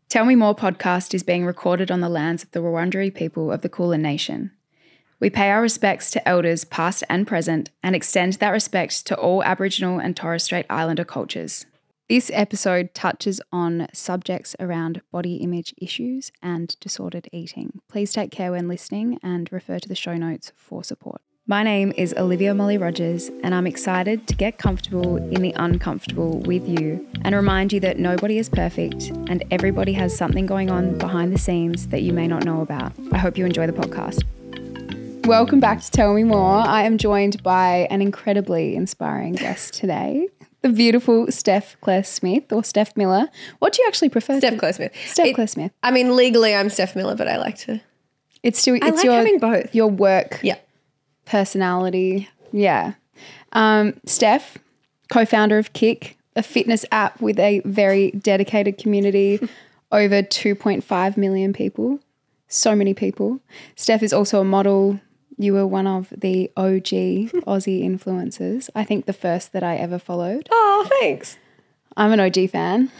Tell Me More podcast is being recorded on the lands of the Wurundjeri people of the Kulin Nation. We pay our respects to elders past and present and extend that respect to all Aboriginal and Torres Strait Islander cultures. This episode touches on subjects around body image issues and disordered eating. Please take care when listening and refer to the show notes for support. My name is Olivia Molly Rogers, and I'm excited to get comfortable in the uncomfortable with you and remind you that nobody is perfect and everybody has something going on behind the scenes that you may not know about. I hope you enjoy the podcast. Welcome back to Tell Me More. I am joined by an incredibly inspiring guest today, the beautiful Steph Claire Smith, or Steph Miller. What do you actually prefer? Steph Claire Smith. Steph Claire Smith. I mean, legally I'm Steph Miller, but I like to. It's still. I like having both. Your work. Yeah. Personality. Yeah. Steph, co-founder of Kick, a fitness app with a very dedicated community, over 2.5 million people. So many people. Steph is also a model. You were one of the OG Aussie influencers. I think the first that I ever followed. Oh, thanks. I'm an OG fan.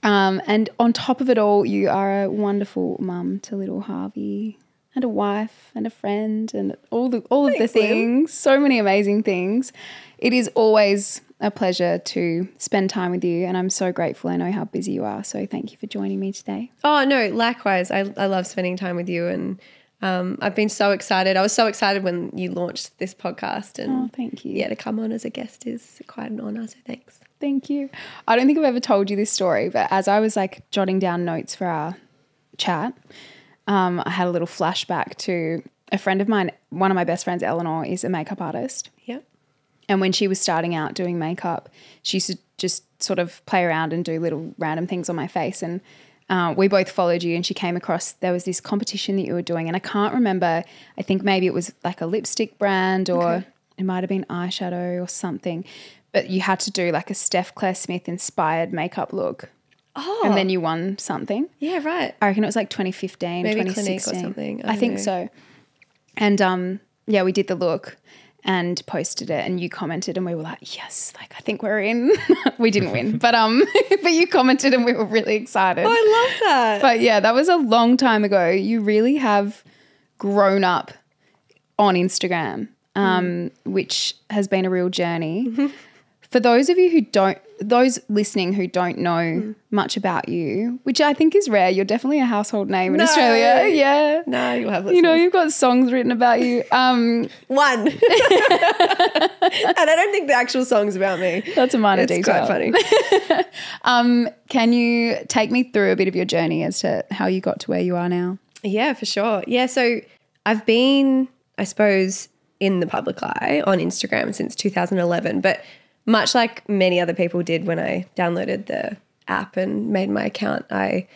And on top of it all, you are a wonderful mum to little Harvey and a wife and a friend and all of the things. So many amazing things. It is always a pleasure to spend time with you, and I'm so grateful. I know how busy you are, so thank you for joining me today. Oh, no, likewise. I love spending time with you, and I've been so excited. I was so excited when you launched this podcast. And thank you. Yeah, to come on as a guest is quite an honour, so thanks. Thank you. I don't think I've ever told you this story, but as I was like jotting down notes for our chat, I had a little flashback to a friend of mine. One of my best friends, Eleanor, is a makeup artist. Yep. And when she was starting out doing makeup, she used to just sort of play around and do little random things on my face. And we both followed you, and she came across, there was this competition that you were doing, and I can't remember, I think maybe it was like a lipstick brand or it might have been eyeshadow or something, but you had to do like a Steph Claire Smith inspired makeup look. Oh. And then you won something. Yeah, right. I reckon it was like 2015, maybe 2016. Clinique or something. I think so. And yeah, we did the look and posted it, and you commented, and we were like, yes, like I think we're in. We didn't win, but you commented and we were really excited. Oh, I love that. But yeah, that was a long time ago. You really have grown up on Instagram, which has been a real journey. Mm-hmm. For those of you those listening who don't know much about you, which I think is rare, you're definitely a household name in Australia. Yeah. No, you'll have listeners. You know, you've got songs written about you. One. And I don't think the actual song's about me. That's a minor detail. It's quite funny. Can you take me through a bit of your journey as to how you got to where you are now? Yeah, for sure. Yeah, so I've been, I suppose, in the public eye on Instagram since 2011, but much like many other people did when I downloaded the app and made my account, I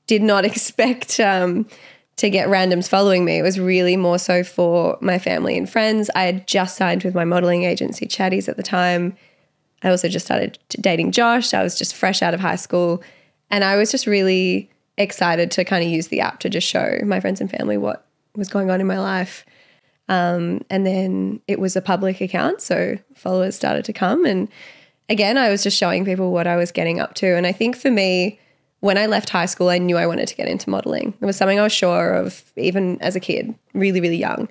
did not expect to get randoms following me. It was really more so for my family and friends. I had just signed with my modelling agency, Chatties, at the time. I also just started dating Josh. I was just fresh out of high school, and I was just really excited to kind of use the app to just show my friends and family what was going on in my life. And then it was a public account, so followers started to come. And again, I was just showing people what I was getting up to. And I think for me, when I left high school, I knew I wanted to get into modelling. It was something I was sure of even as a kid, really, really young.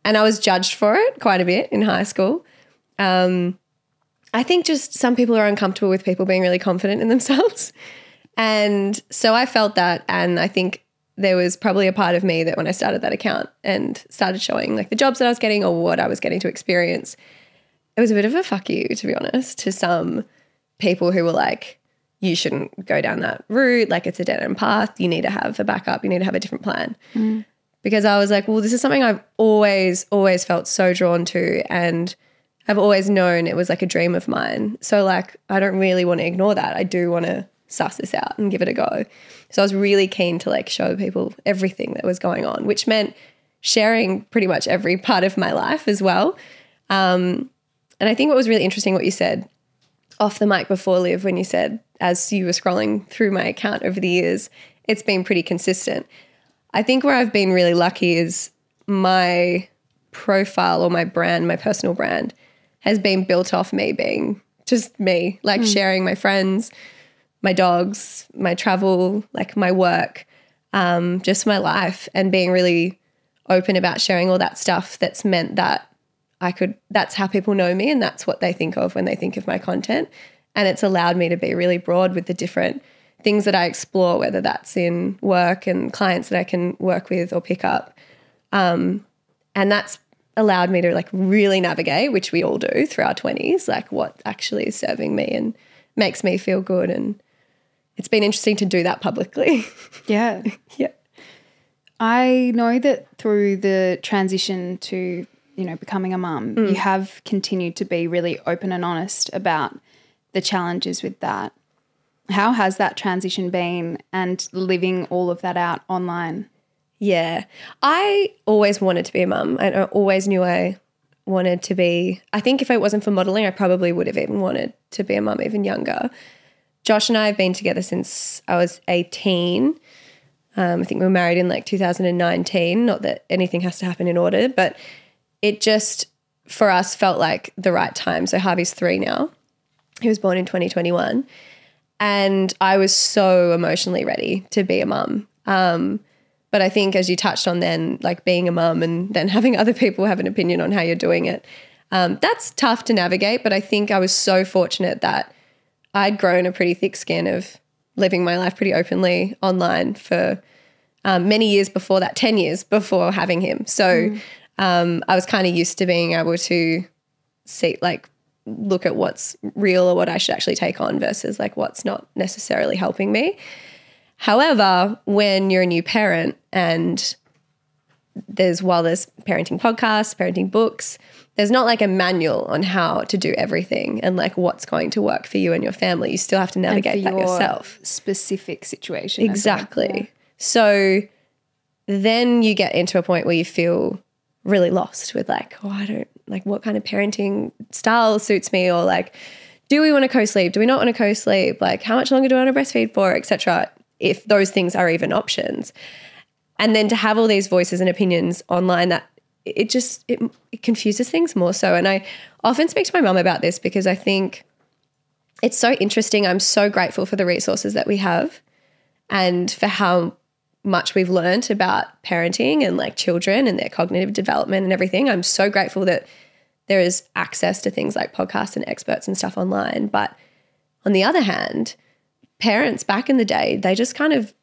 And I was judged for it quite a bit in high school. I think just some people are uncomfortable with people being really confident in themselves. And so I felt that, and I think there was probably a part of me that when I started that account and started showing like the jobs that I was getting or what I was getting to experience, it was a bit of a fuck you, to be honest, to some people who were like, you shouldn't go down that route. Like, it's a dead end path. You need to have a backup. You need to have a different plan. Because I was like, well, this is something I've always felt so drawn to, and I've always known it was like a dream of mine. So like, I don't really want to ignore that. I do want to suss this out and give it a go. So I was really keen to like show people everything that was going on, which meant sharing pretty much every part of my life as well. And I think what was really interesting, what you said off the mic before, Liv, when you said, as you were scrolling through my account over the years, it's been pretty consistent. I think where I've been really lucky is my profile or my brand, my personal brand, has been built off me being just me, like sharing my friends, my dogs, my travel, like my work, just my life, and being really open about sharing all that stuff. That's meant that that's how people know me, and that's what they think of when they think of my content. And it's allowed me to be really broad with the different things that I explore, whether that's in work and clients that I can work with or pick up. And that's allowed me to like really navigate, which we all do through our 20s, like what actually is serving me and makes me feel good. And it's been interesting to do that publicly. Yeah. Yeah. I know that through the transition to, becoming a mum, you have continued to be really open and honest about the challenges with that. How has that transition been, and living all of that out online? Yeah. I always wanted to be a mum. I always knew I wanted to be. I think if it wasn't for modelling, I probably would have even wanted to be a mum even younger. Josh and I have been together since I was 18. I think we were married in like 2019. Not that anything has to happen in order, but it just, for us, felt like the right time. So Harvey's 3 now. He was born in 2021. And I was so emotionally ready to be a mum. But I think, as you touched on then, like being a mum and then having other people have an opinion on how you're doing it, that's tough to navigate. But I think I was so fortunate that I'd grown a pretty thick skin of living my life pretty openly online for many years before that, 10 years before having him. So I was kind of used to being able to look at what's real or what I should actually take on versus like what's not necessarily helping me. However, when you're a new parent and while there's parenting podcasts, parenting books, there's not like a manual on how to do everything and like what's going to work for you and your family. You still have to navigate that yourself. Specific situation. Exactly. Yeah. So then you get into a point where you feel really lost with like, I don't like what kind of parenting style suits me, or like, do we want to co-sleep? Do we not want to co-sleep? Like, how much longer do I want to breastfeed for, etc. If those things are even options. And then to have all these voices and opinions online, that it confuses things more so. And I often speak to my mum about this because I think it's so interesting. I'm so grateful for the resources that we have and for how much we've learned about parenting and like children and their cognitive development and everything. I'm so grateful that there is access to things like podcasts and experts and stuff online. But on the other hand, parents back in the day, they just kind of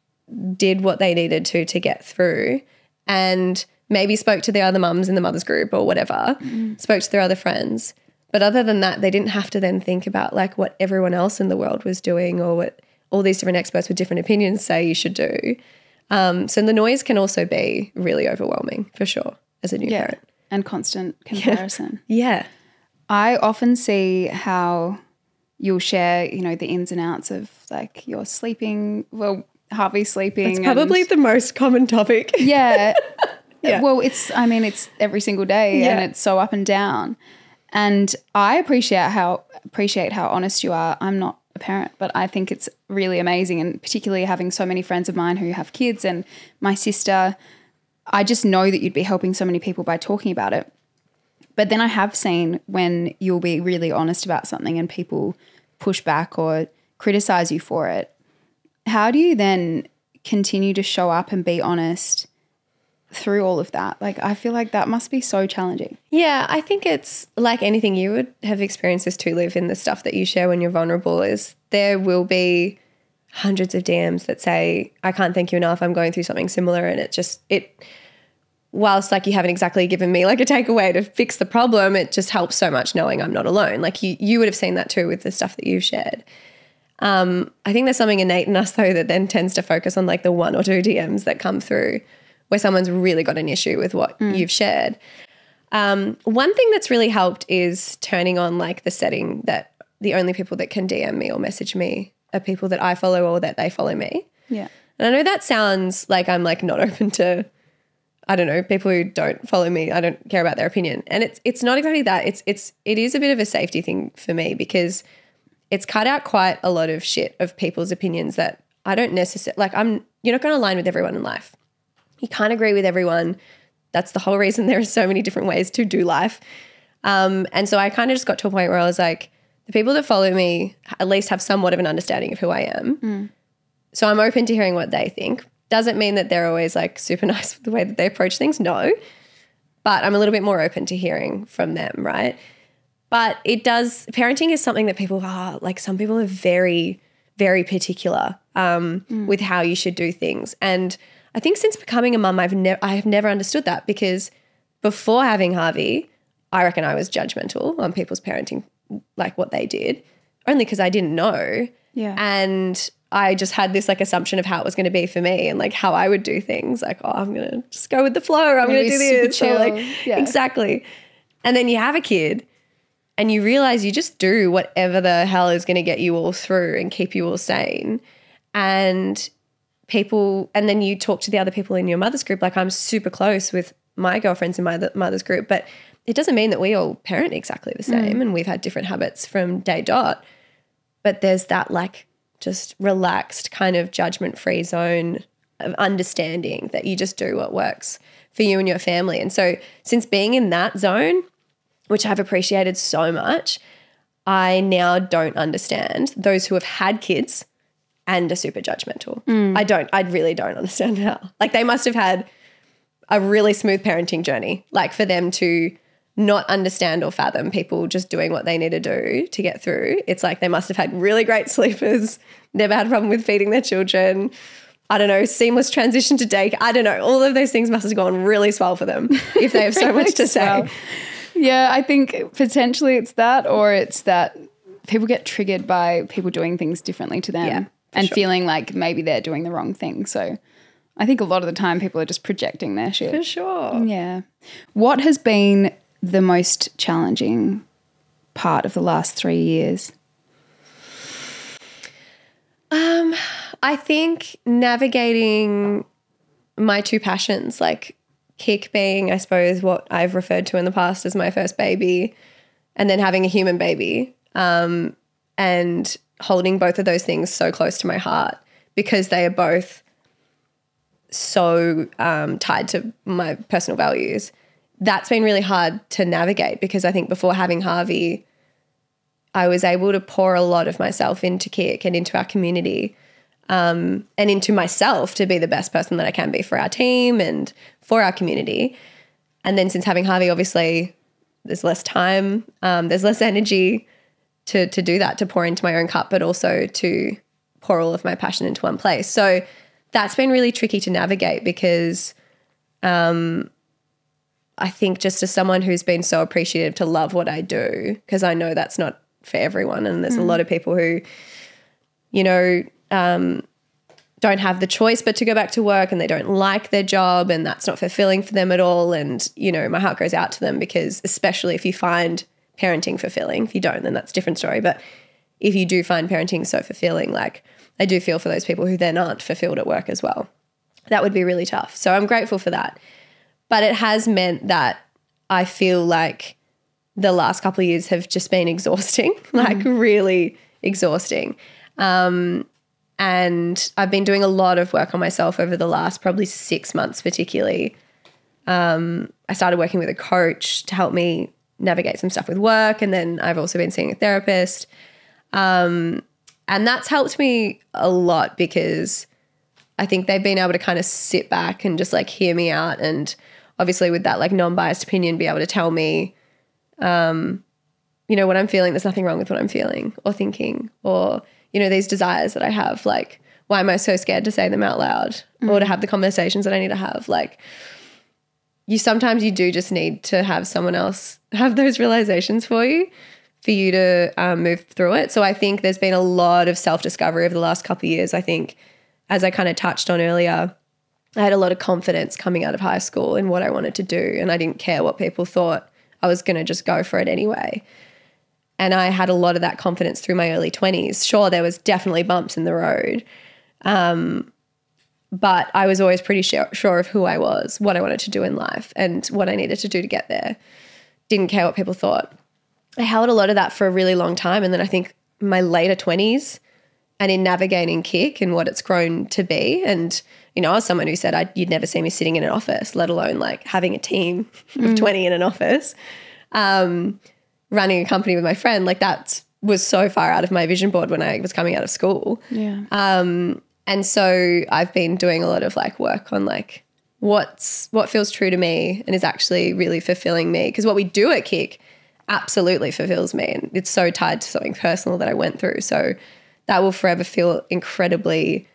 did what they needed to get through, and maybe spoke to their other mums in the mothers group or whatever, spoke to their other friends. But other than that, they didn't have to then think about like what everyone else in the world was doing or what all these different experts with different opinions say you should do. So the noise can also be really overwhelming for sure as a new parent. And constant comparison. Yeah. I often see how you'll share, the ins and outs of like your sleeping, Harvey's sleeping. It's probably the most common topic. Yeah. Yeah. Well, it's every single day and it's so up and down. And I appreciate how honest you are. I'm not a parent, but I think it's really amazing, and particularly having so many friends of mine who have kids and my sister, I just know that you'd be helping so many people by talking about it. But then I have seen when you'll be really honest about something and people push back or criticize you for it. How do you then continue to show up and be honest through all of that? Like, I feel like that must be so challenging. Yeah, I think it's like anything, you would have experienced this too, Liv, in the stuff that you share when you're vulnerable, is there will be hundreds of DMs that say, I can't thank you enough, I'm going through something similar. And whilst like you haven't exactly given me like a takeaway to fix the problem, it just helps so much knowing I'm not alone. Like you would have seen that too with the stuff that you've shared. I think there's something innate in us though that then tends to focus on like the 1 or 2 DMs that come through where someone's really got an issue with what you've shared. One thing that's really helped is turning on like the setting that the only people that can DM me or message me are people that I follow or that they follow me. Yeah. And I know that sounds like I'm like not open to, I don't know, people who don't follow me. I don't care about their opinion. And it's not exactly that. It is a bit of a safety thing for me because it's cut out quite a lot of shit of people's opinions that I don't necessarily, like you're not going to align with everyone in life. You can't agree with everyone. That's the whole reason there are so many different ways to do life. And so I kind of just got to a point where I was like, the people that follow me at least have somewhat of an understanding of who I am. So I'm open to hearing what they think. Doesn't mean that they're always like super nice with the way that they approach things. No. But I'm a little bit more open to hearing from them, right? But parenting is something that people are like, some people are very, very particular with how you should do things. And I think since becoming a mum, I have never understood that, because before having Harvey, I reckon I was judgmental on people's parenting, like what they did, only because I didn't know. Yeah. And I just had this like assumption of how it was going to be for me and like how I would do things. Like, oh, I'm going to just go with the flow. I'm going to do this. Chill. Exactly. And then you have a kid and you realize you just do whatever the hell is going to get you all through and keep you all sane. And then you talk to the other people in your mother's group. Like, I'm super close with my girlfriends in my mother's group, but it doesn't mean that we all parent exactly the same and we've had different habits from day dot. But there's that like just relaxed kind of judgment-free zone of understanding that you just do what works for you and your family. And so since being in that zone, which I've appreciated so much, I now don't understand those who have had kids and are super judgmental. I really don't understand how. Like, they must have had a really smooth parenting journey, like for them to not understand or fathom people just doing what they need to do to get through. It's like they must have had really great sleepers, never had a problem with feeding their children, I don't know, seamless transition to daycare. I don't know. All of those things must have gone really swell for them if they have so much to say. Yeah, I think potentially it's that, or it's that people get triggered by people doing things differently to them and feeling like maybe they're doing the wrong thing. So I think a lot of the time people are just projecting their shit. For sure. Yeah. What has been the most challenging part of the last 3 years? I think navigating my two passions, like Kick being, I suppose, what I've referred to in the past as my first baby, and then having a human baby, and holding both of those things so close to my heart because they are both so tied to my personal values. That's been really hard to navigate because I think before having Harvey, I was able to pour a lot of myself into Kick and into our community, and into myself to be the best person that I can be for our team and for our community. And then since having Harvey, obviously there's less time, there's less energy to do that, to pour into my own cup, but also to pour all of my passion into one place. So that's been really tricky to navigate because I think just as someone who's been so appreciative to love what I do, because I know that's not for everyone, and there's a lot of people who, you know, don't have the choice but to go back to work and they don't like their job and that's not fulfilling for them at all. And, you know, my heart goes out to them because especially if you find parenting fulfilling, if you don't, then that's a different story. But if you do find parenting so fulfilling, like I do feel for those people who then aren't fulfilled at work as well. That would be really tough. So I'm grateful for that. But it has meant that I feel like the last couple of years have just been exhausting, like really exhausting. And I've been doing a lot of work on myself over the last probably 6 months particularly. I started working with a coach to help me navigate some stuff with work, and then I've also been seeing a therapist. And that's helped me a lot because I think they've been able to kind of sit back and just like hear me out, and obviously with that like non-biased opinion be able to tell me, you know, what I'm feeling, there's nothing wrong with what I'm feeling or thinking, or, you know, these desires that I have, like, why am I so scared to say them out loud or to have the conversations that I need to have? Like, sometimes you do just need to have someone else have those realizations for you to move through it. So I think there's been a lot of self-discovery over the last couple of years. I think, as I kind of touched on earlier, I had a lot of confidence coming out of high school in what I wanted to do, and I didn't care what people thought. I was going to just go for it anyway. And I had a lot of that confidence through my early 20s. Sure, there was definitely bumps in the road, but I was always pretty sure of who I was, what I wanted to do in life, and what I needed to do to get there. Didn't care what people thought. I held a lot of that for a really long time, and then I think my later 20s and in navigating Kick and what it's grown to be, and, you know, I was someone who said you'd never see me sitting in an office, let alone like having a team of 20 in an office. Running a company with my friend, like that's was so far out of my vision board when I was coming out of school. Yeah. And so I've been doing a lot of like work on like what feels true to me and is actually really fulfilling me. Because what we do at Kick absolutely fulfills me, and it's so tied to something personal that I went through. So that will forever feel incredibly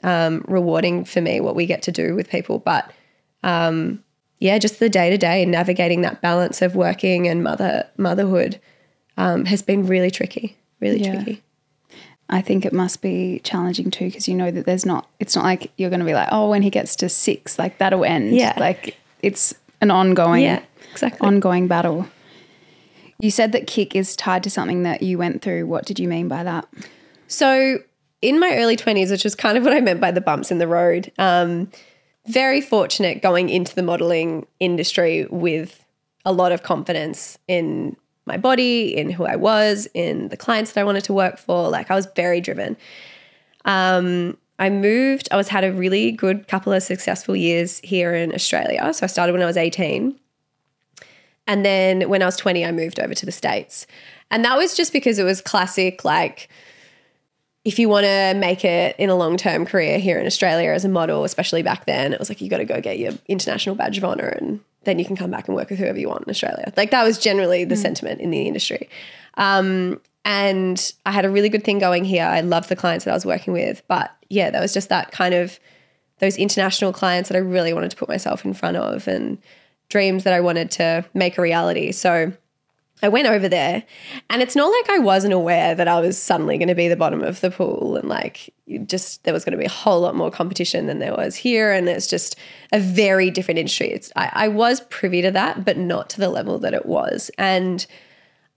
rewarding for me, what we get to do with people. But just the day-to-day and navigating that balance of working and motherhood has been really tricky, tricky. I think it must be challenging too, because you know that it's not like you're going to be like, oh, when he gets to 6, like that'll end. Yeah. Like it's an ongoing battle. You said that Kick is tied to something that you went through. What did you mean by that? So in my early 20s, which was kind of what I meant by the bumps in the road, very fortunate going into the modelling industry with a lot of confidence in my body, in who I was, in the clients that I wanted to work for. Like I was very driven. I had a really good couple of successful years here in Australia. So I started when I was 18. And then when I was 20, I moved over to the States. And that was just because it was classic, like, if you want to make it in a long-term career here in Australia as a model, especially back then, it was like you got to go get your international badge of honour and then you can come back and work with whoever you want in Australia. Like that was generally the sentiment in the industry. And I had a really good thing going here. I loved the clients that I was working with. But yeah, there was just that kind of those international clients that I really wanted to put myself in front of and dreams that I wanted to make a reality. So I went over there, and it's not like I wasn't aware that I was suddenly going to be the bottom of the pool and like there was going to be a whole lot more competition than there was here, and it's just a very different industry. I was privy to that, but not to the level that it was. And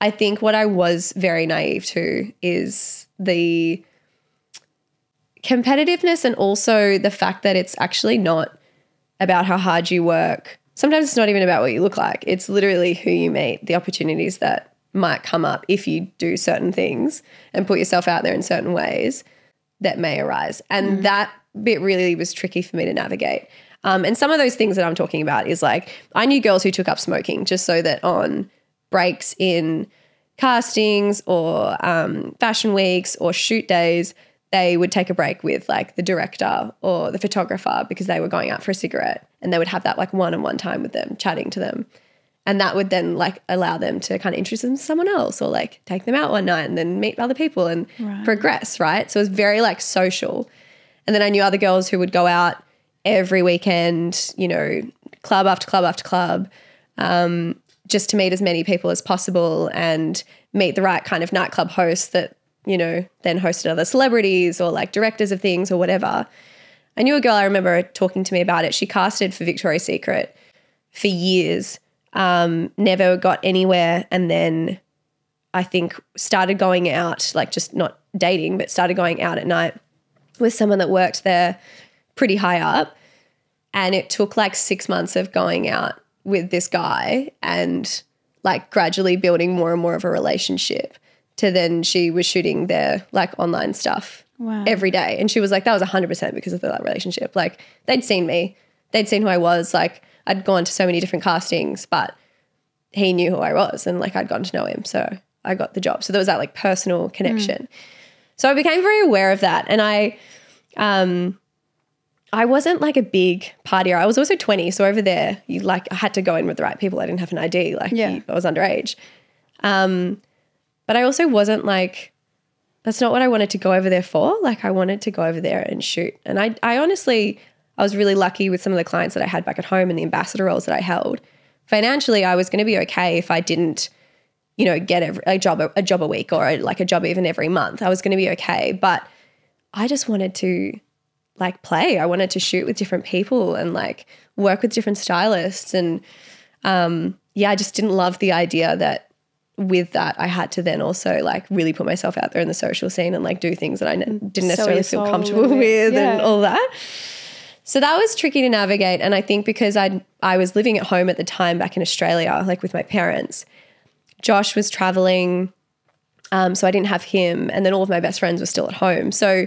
I think what I was very naive to is the competitiveness and also the fact that it's actually not about how hard you work. Sometimes it's not even about what you look like. It's literally who you meet, the opportunities that might come up if you do certain things and put yourself out there in certain ways that may arise. And that bit really was tricky for me to navigate. And some of those things that I'm talking about is like I knew girls who took up smoking just so that on breaks in castings or fashion weeks or shoot days, they would take a break with like the director or the photographer because they were going out for a cigarette, and they would have that like one-on-one time with them, chatting to them. And that would then like allow them to kind of introduce them to someone else or like take them out one night and then meet other people and progress, right? So it was very like social. And then I knew other girls who would go out every weekend, you know, club after club after club, just to meet as many people as possible and meet the right kind of nightclub hosts that, you know, then hosted other celebrities or like directors of things or whatever. I knew a girl, I remember talking to me about it. She casted for Victoria's Secret for years, never got anywhere, and then I think started going out, like just not dating, but started going out at night with someone that worked there pretty high up. And it took like 6 months of going out with this guy and like gradually building more and more of a relationship to then she was shooting their like online stuff every day. And she was like, that was 100% because of that relationship. Like they'd seen me, they'd seen who I was. Like I'd gone to so many different castings, but he knew who I was and like I'd gotten to know him. So I got the job. So there was that like personal connection. So I became very aware of that. And I wasn't like a big partier. I was also 20. So over there, I had to go in with the right people. I didn't have an ID. I was underage. But I also wasn't like, that's not what I wanted to go over there for. Like I wanted to go over there and shoot. And I honestly, I was really lucky with some of the clients that I had back at home and the ambassador roles that I held. Financially, I was going to be okay if I didn't, you know, get a job a week or like a job even every month. I was going to be okay. But I just wanted to like play. I wanted to shoot with different people and like work with different stylists. And I just didn't love the idea that with that I had to then also like really put myself out there in the social scene and like do things that I didn't necessarily feel comfortable with and all that. So that was tricky to navigate. And I think because I was living at home at the time back in Australia, like with my parents, Josh was traveling, so I didn't have him, and then all of my best friends were still at home. So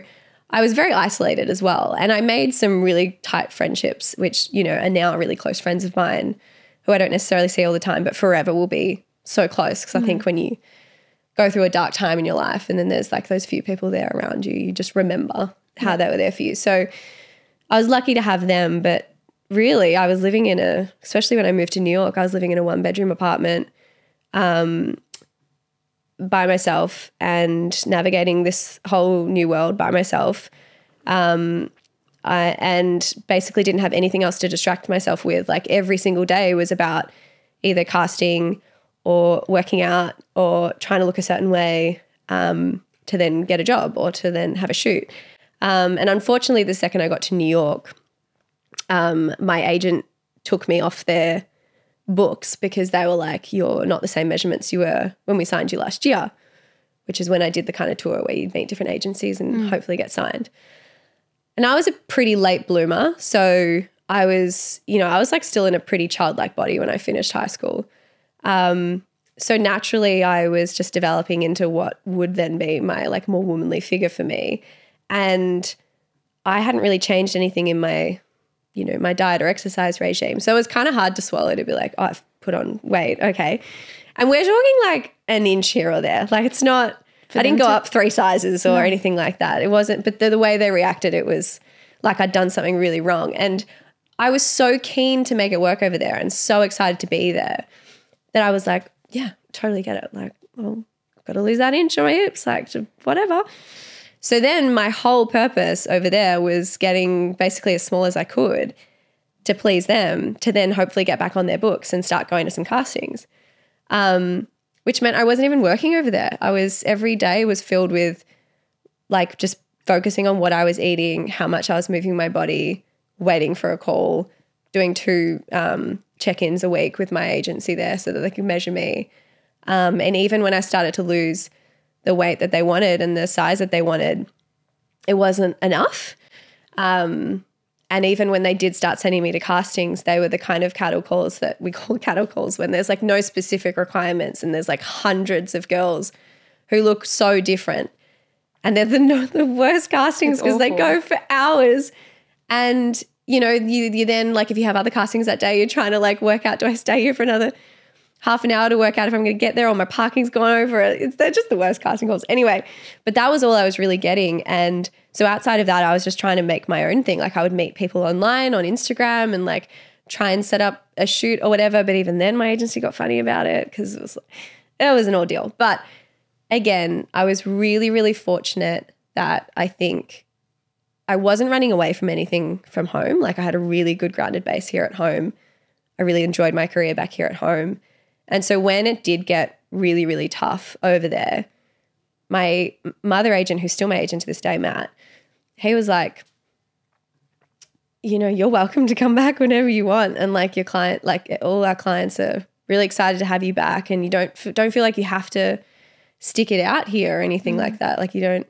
I was very isolated as well. And I made some really tight friendships, which, you know, are now really close friends of mine who I don't necessarily see all the time, but forever will be so close. Because I think when you go through a dark time in your life, and then there's like those few people there around you, you just remember how they were there for you. So I was lucky to have them, but really I was living especially when I moved to New York, I was living in a 1-bedroom apartment by myself and navigating this whole new world by myself. And basically didn't have anything else to distract myself with. Like every single day was about either casting or working out or trying to look a certain way to then get a job or to then have a shoot. And unfortunately, the second I got to New York, my agent took me off their books because they were like, you're not the same measurements you were when we signed you last year, which is when I did the kind of tour where you'd meet different agencies and hopefully get signed. And I was a pretty late bloomer. So I was like still in a pretty childlike body when I finished high school. So naturally I was just developing into what would then be my like more womanly figure for me. And I hadn't really changed anything in my, my diet or exercise regime. So it was kind of hard to swallow to be like, oh, I've put on weight. Okay. And we're talking like an inch here or there. Like it's not, I didn't go up 3 sizes or anything like that. It wasn't, but the way they reacted, it was like I'd done something really wrong. And I was so keen to make it work over there and so excited to be there that I was like, yeah, totally get it. Like, well, I've got to lose that inch on my hips, like whatever. So then my whole purpose over there was getting basically as small as I could to please them, to then hopefully get back on their books and start going to some castings, which meant I wasn't even working over there. Every day was filled with like just focusing on what I was eating, how much I was moving my body, waiting for a call, doing 2 check-ins a week with my agency there so that they could measure me. And even when I started to lose the weight that they wanted and the size that they wanted, it wasn't enough. And even when they did start sending me to castings, they were the kind of cattle calls that we call cattle calls when there's like no specific requirements and there's like hundreds of girls who look so different. And they're the worst castings because they go for hours. And, you then like if you have other castings that day, you're trying to like work out, do I stay here for another half an hour to work out if I'm going to get there or my parking's gone over? They're just the worst casting calls. Anyway, but that was all I was really getting. And so outside of that, I was just trying to make my own thing. Like I would meet people online on Instagram and like try and set up a shoot or whatever. But even then my agency got funny about it because it was an ordeal. But again, I was really, really fortunate that I think I wasn't running away from anything from home. Like I had a really good grounded base here at home. I really enjoyed my career back here at home. And so when it did get really, really tough over there, my mother agent, who's still my agent to this day, Matt, he was like, you're welcome to come back whenever you want. And like your client, like all our clients are really excited to have you back and you don't feel like you have to stick it out here or anything like that. Like you don't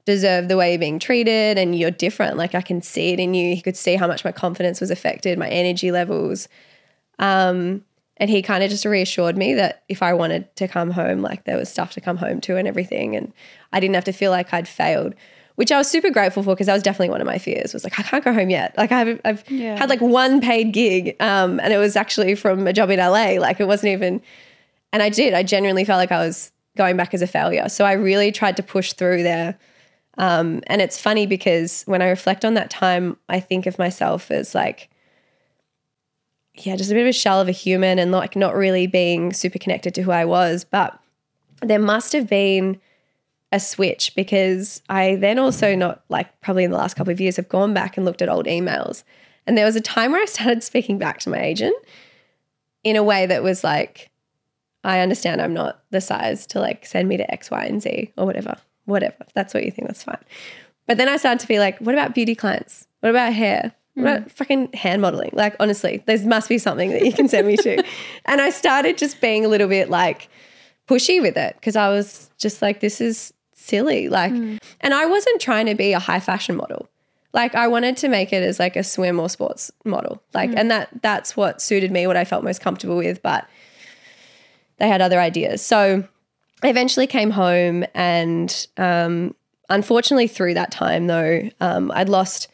deserve the way you're being treated and you're different. Like I can see it in you. He could see how much my confidence was affected, my energy levels. And he kind of just reassured me that if I wanted to come home, like there was stuff to come home to and everything. And I didn't have to feel like I'd failed, which I was super grateful for because that was definitely one of my fears was like, I can't go home yet. Like I've had like 1 paid gig and it was actually from a job in LA. Like it wasn't even, and I genuinely felt like I was going back as a failure. So I really tried to push through there. And it's funny because when I reflect on that time, I think of myself as like, just a bit of a shell of a human and like not really being super connected to who I was. But there must have been a switch because I then also probably in the last couple of years have gone back and looked at old emails. And there was a time where I started speaking back to my agent in a way that was like, I understand I'm not the size to like send me to X, Y, and Z or whatever. If that's what you think, that's fine. But then I started to be like, what about beauty clients? What about hair? What about fucking hand modeling? Like, honestly, there must be something that you can send me to. And I started just being a little bit like pushy with it because I was just like, this is silly. Like, and I wasn't trying to be a high fashion model. Like I wanted to make it as like a swim or sports model. Like, and that's what suited me, what I felt most comfortable with, but they had other ideas. So I eventually came home and unfortunately through that time though, I'd lost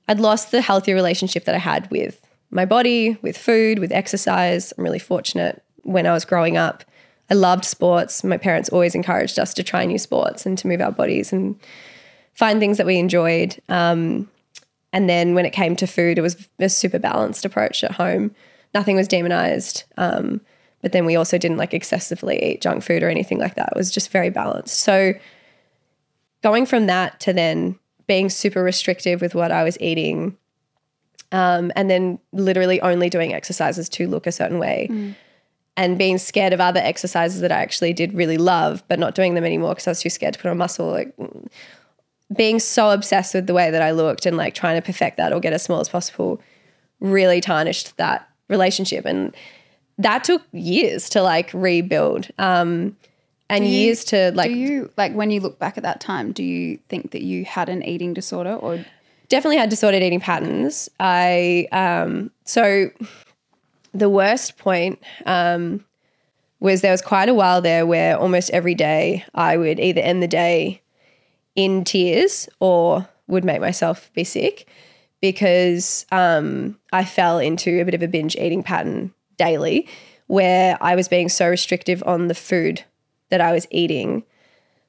the healthy relationship that I had with my body, with food, with exercise. I'm really fortunate when I was growing up. I loved sports. My parents always encouraged us to try new sports and to move our bodies and find things that we enjoyed. And then when it came to food, it was a super balanced approach at home. Nothing was demonized. But then we also didn't like excessively eat junk food or anything like that. It was just very balanced. So going from that to then being super restrictive with what I was eating, and then literally only doing exercises to look a certain way, and being scared of other exercises that I actually did really love, but not doing them anymore because I was too scared to put on muscle. Like being so obsessed with the way that I looked and like trying to perfect that or get as small as possible really tarnished that relationship. And that took years to like rebuild. Years to like. Do you, like when you look back at that time, do you think that you had an eating disorder or? Definitely had disordered eating patterns. So the worst point was there was quite a while there where almost every day I would either end the day in tears or would make myself be sick because I fell into a bit of a binge eating pattern daily where I was being so restrictive on the food that I was eating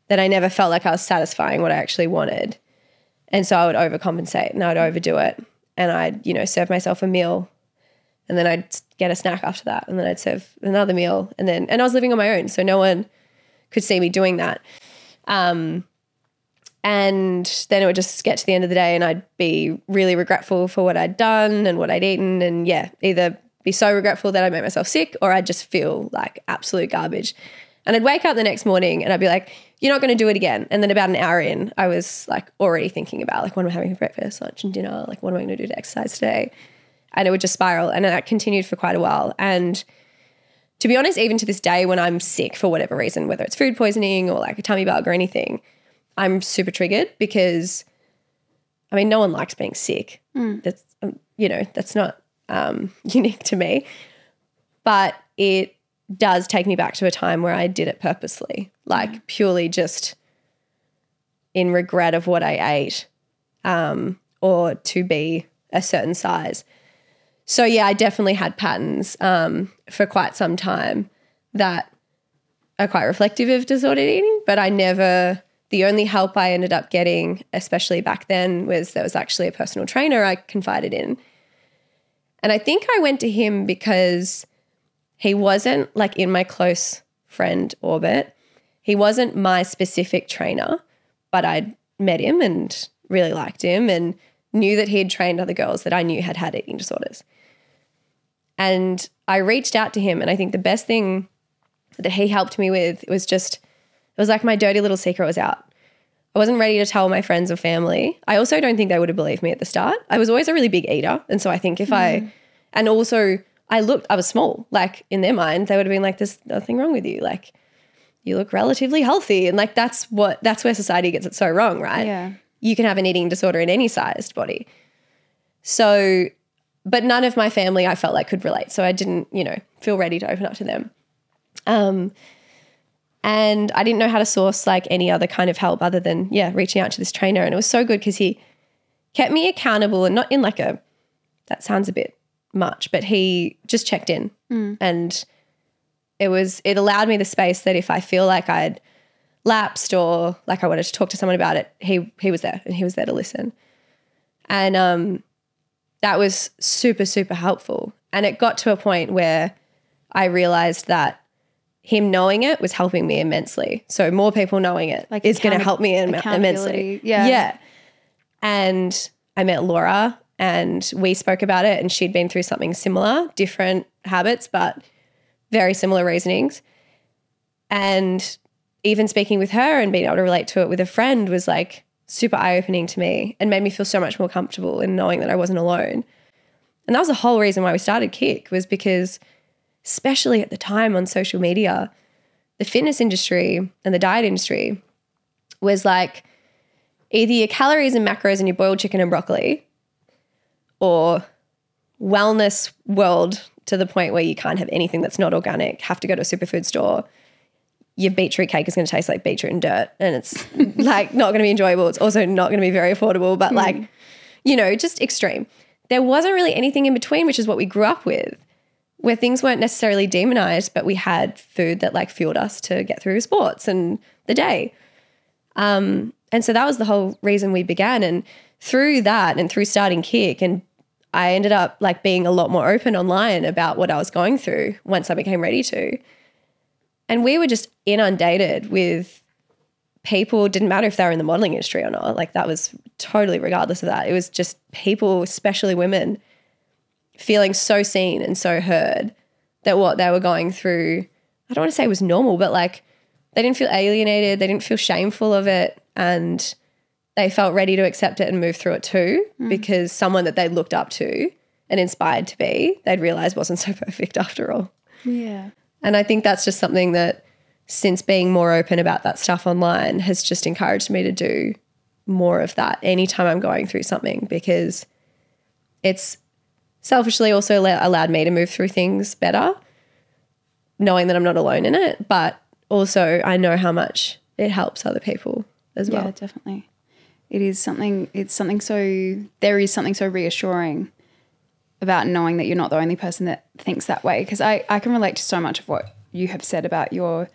that I never felt like I was satisfying what I actually wanted. And so I would overcompensate and I would overdo it. And I'd, serve myself a meal and then I'd get a snack after that. And then I'd serve another meal. And I was living on my own. So no one could see me doing that. And then it would just get to the end of the day and I'd be really regretful for what I'd done and what I'd eaten. And either be so regretful that I made myself sick or I'd just feel like absolute garbage. And I'd wake up the next morning and I'd be like, you're not going to do it again. And then about an hour in, I was like already thinking about like, what am I having for breakfast, lunch and dinner? Like, what am I going to do to exercise today? And it would just spiral. And that continued for quite a while. And to be honest, even to this day when I'm sick for whatever reason, whether it's food poisoning or like a tummy bug or anything, I'm super triggered because, no one likes being sick. That's, that's not unique to me. But it does take me back to a time where I did it purposely, like purely just in regret of what I ate or to be a certain size. So, I definitely had patterns for quite some time that are quite reflective of disordered eating, but the only help I ended up getting, especially back then, was there was actually a personal trainer I confided in. And I think I went to him because he wasn't like in my close friend orbit. He wasn't my specific trainer, but I'd met him and really liked him and knew that he had trained other girls that I knew had eating disorders. And I reached out to him and I think the best thing that he helped me with was it was like my dirty little secret was out. I wasn't ready to tell my friends or family. I also don't think they would have believed me at the start. I was always a really big eater. And so I think and also I was small, like in their mind, they would have been like, there's nothing wrong with you. Like you look relatively healthy. And like, that's where society gets it so wrong, right? Yeah. You can have an eating disorder in any sized body. So, but none of my family I felt like could relate. So I didn't, feel ready to open up to them. And I didn't know how to source like any other kind of help other than, reaching out to this trainer. And it was so good because he kept me accountable and not in like that sounds a bit much, but he just checked in and it allowed me the space that if I feel like I'd lapsed or like I wanted to talk to someone about it, he was there and he was there to listen. And that was super, super helpful. And it got to a point where I realized that him knowing it was helping me immensely. So more people knowing it is going to help me immensely. Yeah. And I met Laura and we spoke about it and she'd been through something similar, different habits, but very similar reasonings. And even speaking with her and being able to relate to it with a friend was like super eye-opening to me and made me feel so much more comfortable in knowing that I wasn't alone. And that was the whole reason why we started Kick, was because especially at the time on social media, the fitness industry and the diet industry was like either your calories and macros and your boiled chicken and broccoli, or wellness world to the point where you can't have anything that's not organic, have to go to a superfood store. Your beetroot cake is going to taste like beetroot and dirt and it's like not going to be enjoyable. It's also not going to be very affordable, but like, just extreme. There wasn't really anything in between, which is what we grew up with. where things weren't necessarily demonized, but we had food that like fueled us to get through sports and the day. And so that was the whole reason we began. And through that and through starting Kick, and I ended up like being a lot more open online about what I was going through once I became ready to. And we were just inundated with people. It didn't matter if they were in the modeling industry or not. Like that was totally regardless of that. It was just people, especially women, feeling so seen and so heard that what they were going through, I don't want to say was normal, but like they didn't feel alienated. They didn't feel shameful of it. And they felt ready to accept it and move through it too, because someone that they looked up to and inspired to be, they'd realised wasn't so perfect after all. Yeah. And I think that's just something that since being more open about that stuff online has just encouraged me to do more of that anytime I'm going through something, because it's selfishly also allowed me to move through things better, knowing that I'm not alone in it, but also I know how much it helps other people as well. Yeah, definitely. There is something so reassuring about knowing that you're not the only person that thinks that way, because I can relate to so much of what you have said about your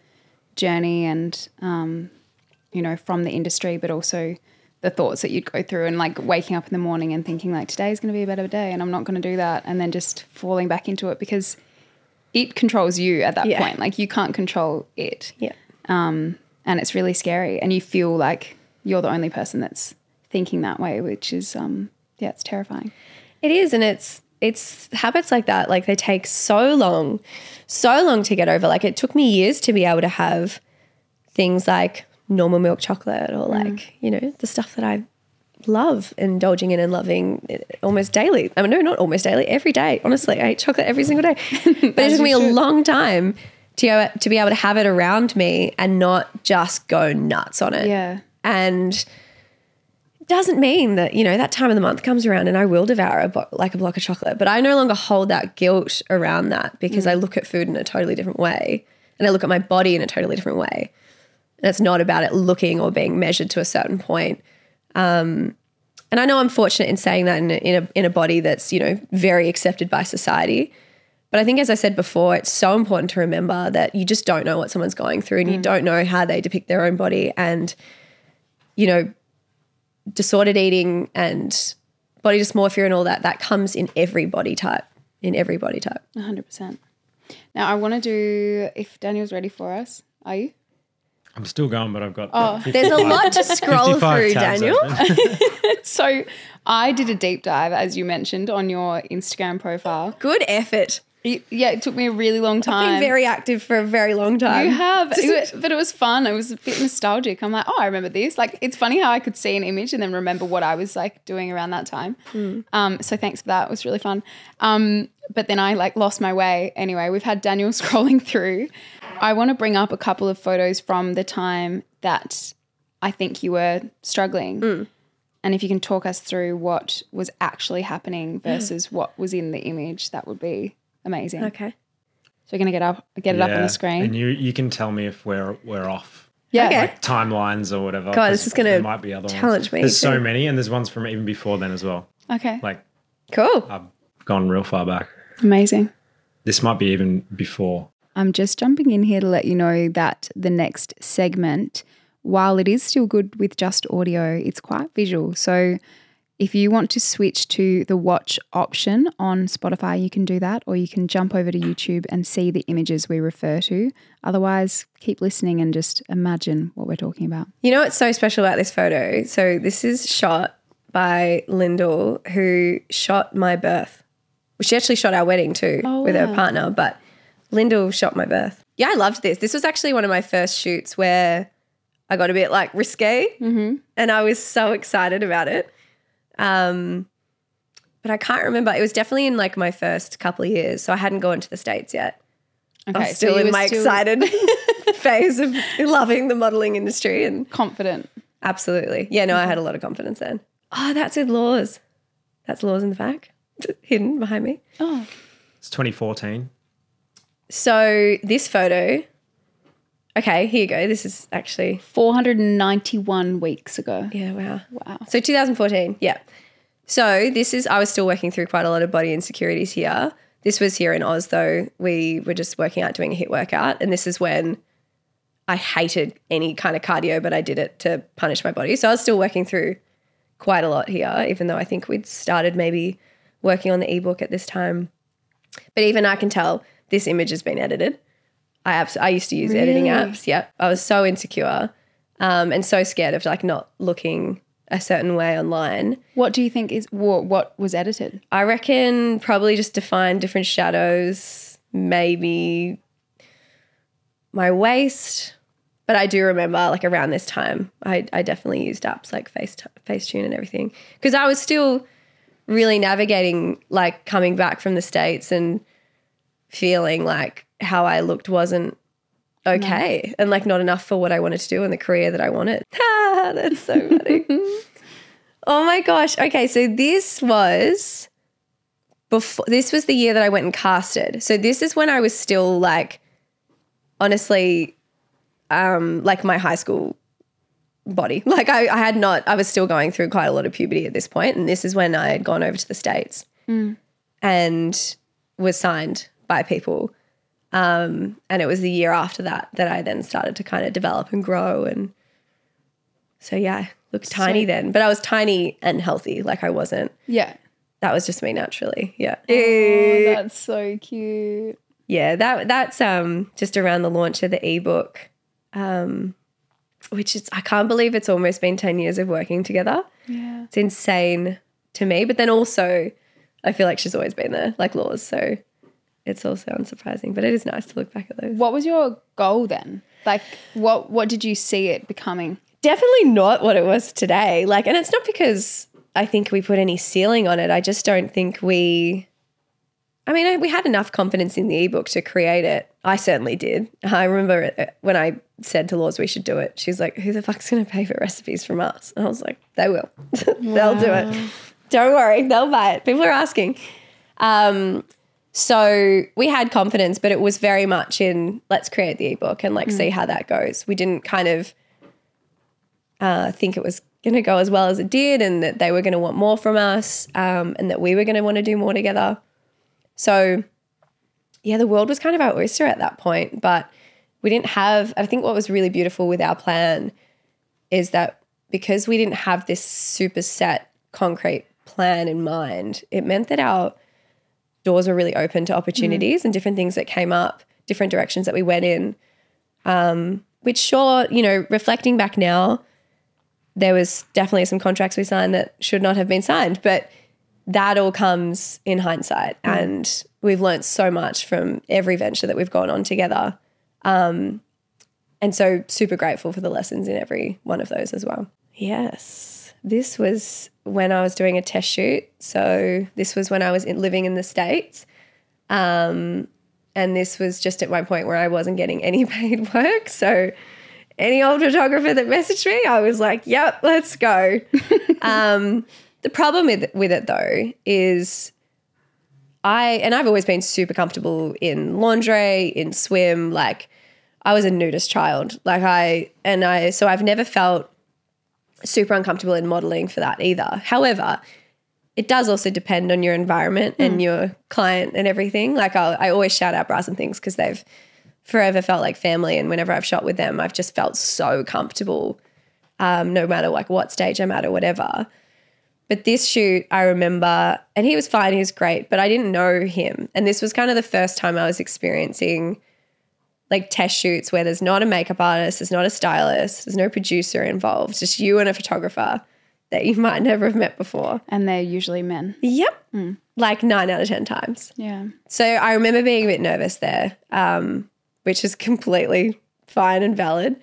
journey and, from the industry, but also the thoughts that you'd go through and like waking up in the morning and thinking like today's going to be a better day and I'm not going to do that, and then just falling back into it because it controls you at that point. Like you can't control it. Yeah. And it's really scary, and you feel like you're the only person that's thinking that way, which is, it's terrifying. It is, and it's habits like that. Like they take so long to get over. Like it took me years to be able to have things like normal milk chocolate or like, the stuff that I love indulging in and loving almost daily. I mean, no, not almost daily, every day. Honestly, I eat chocolate every single day. But it took me a long time to be able to have it around me and not just go nuts on it. Yeah. And it doesn't mean that, that time of the month comes around and I will devour a block of chocolate, but I no longer hold that guilt around that because I look at food in a totally different way, and I look at my body in a totally different way. And it's not about it looking or being measured to a certain point. And I know I'm fortunate in saying that in a body that's, very accepted by society. But I think, as I said before, it's so important to remember that you just don't know what someone's going through, and you don't know how they depict their own body. And, disordered eating and body dysmorphia and all that comes in every body type, 100%. Now I want to do, if Daniel's ready for us, are you? I'm still going, but I've got there's a lot to scroll through, Daniel. So I did a deep dive, as you mentioned, on your Instagram profile. Good effort. It took me a really long time. I've been very active for a very long time. You have, but it was fun. It was a bit nostalgic. I'm like, oh, I remember this. Like, it's funny how I could see an image and then remember what I was like doing around that time. So thanks for that. It was really fun. But then I like lost my way. Anyway, we've had Daniel scrolling through. I want to bring up a couple of photos from the time that I think you were struggling. And if you can talk us through what was actually happening versus what was in the image, that would be amazing. Okay. So we're going to get it up on the screen. And you can tell me if we're off. Yeah. Okay. Like timelines or whatever. God, this is going to might be other challenge ones. me. There's so many, and there's ones from even before then as well. Okay. Like, cool. I've gone real far back. Amazing. This might be even before. I'm just jumping in here to let you know that the next segment, while it is still good with just audio, it's quite visual. So if you want to switch to the watch option on Spotify, you can do that, or you can jump over to YouTube and see the images we refer to. Otherwise, keep listening and just imagine what we're talking about. You know what's so special about this photo? So this is shot by Lyndall, who shot my birth. Well, she actually shot our wedding too with her partner, but Lyndall shot my birth. Yeah, I loved this. This was actually one of my first shoots where I got a bit like risque and I was so excited about it. But I can't remember. It was definitely in like my first couple of years. So I hadn't gone to the States yet. Okay, I was still in my excited phase of loving the modelling industry and confident. Absolutely. Yeah, no, I had a lot of confidence then. Oh, that's with Laws. That's Laws in the back, hidden behind me. Oh. It's 2014. So this photo, okay, here you go. This is actually 491 weeks ago. Yeah, wow. Wow. So 2014, yeah. So this is, I was still working through quite a lot of body insecurities here. This was here in Oz though. We were just working out doing a HIIT workout, and this is when I hated any kind of cardio, but I did it to punish my body. So I was still working through quite a lot here, even though I think we'd started maybe working on the ebook at this time. But even I can tell this image has been edited. I used to use editing apps. Yeah. I was so insecure and so scared of like not looking a certain way online. What do you think is what was edited? I reckon probably just define different shadows, maybe my waist. But I do remember like around this time, I definitely used apps like Facetune and everything, because I was still really navigating like coming back from the States and feeling like how I looked wasn't okay and like not enough for what I wanted to do and the career that I wanted. That's so funny. Oh my gosh. Okay, so this was the year that I went and casted. So this is when I was still like honestly like my high school body. Like I was still going through quite a lot of puberty at this point, and this is when I had gone over to the States and was signed by people. And it was the year after that I then started to kind of develop and grow. And so, yeah, I looked tiny then, but I was tiny and healthy. Like I wasn't. Yeah. That was just me naturally. Yeah. Oh, that's so cute. Yeah, that's just around the launch of the ebook, which is, I can't believe it's almost been 10 years of working together. Yeah. It's insane to me. But then also I feel like she's always been there, like Laws. So it's also unsurprising, but it is nice to look back at those. What was your goal then? Like what did you see it becoming? Definitely not what it was today. Like, and it's not because I think we put any ceiling on it. I just don't think we had enough confidence in the ebook to create it. I certainly did. I remember when I said to Laws we should do it, she's like, who the fuck's going to pay for recipes from us? And I was like, they will. They'll do it. Don't worry. They'll buy it. People are asking. So we had confidence, but it was very much in let's create the ebook and like see how that goes. We didn't kind of think it was going to go as well as it did, and that they were going to want more from us, and that we were going to want to do more together. So, yeah, the world was kind of our oyster at that point, but we didn't have – I think what was really beautiful with our plan is that because we didn't have this super set concrete plan in mind, it meant that our doors were really open to opportunities and different things that came up, different directions that we went in, which sure, you know, reflecting back now, there was definitely some contracts we signed that should not have been signed, but – that all comes in hindsight, and we've learnt so much from every venture that we've gone on together. And so super grateful for the lessons in every one of those as well. Yes. This was when I was doing a test shoot. So this was when I was living in the States. And this was just at one point where I wasn't getting any paid work. So any old photographer that messaged me, I was like, yep, let's go. The problem with it though is I've always been super comfortable in lingerie, in swim. Like I was a nudist child. So I've never felt super uncomfortable in modeling for that either. However, it does also depend on your environment and your client and everything. Like I always shout out Bras and Things because they've forever felt like family, and whenever I've shot with them, I've just felt so comfortable, no matter like what stage I'm at or whatever. But this shoot, I remember, and he was fine, he was great, but I didn't know him. And this was kind of the first time I was experiencing like test shoots where there's not a makeup artist, there's not a stylist, there's no producer involved, just you and a photographer that you might never have met before. And they're usually men. Yep. Like 9 out of 10 times. Yeah. So I remember being a bit nervous there, which is completely fine and valid.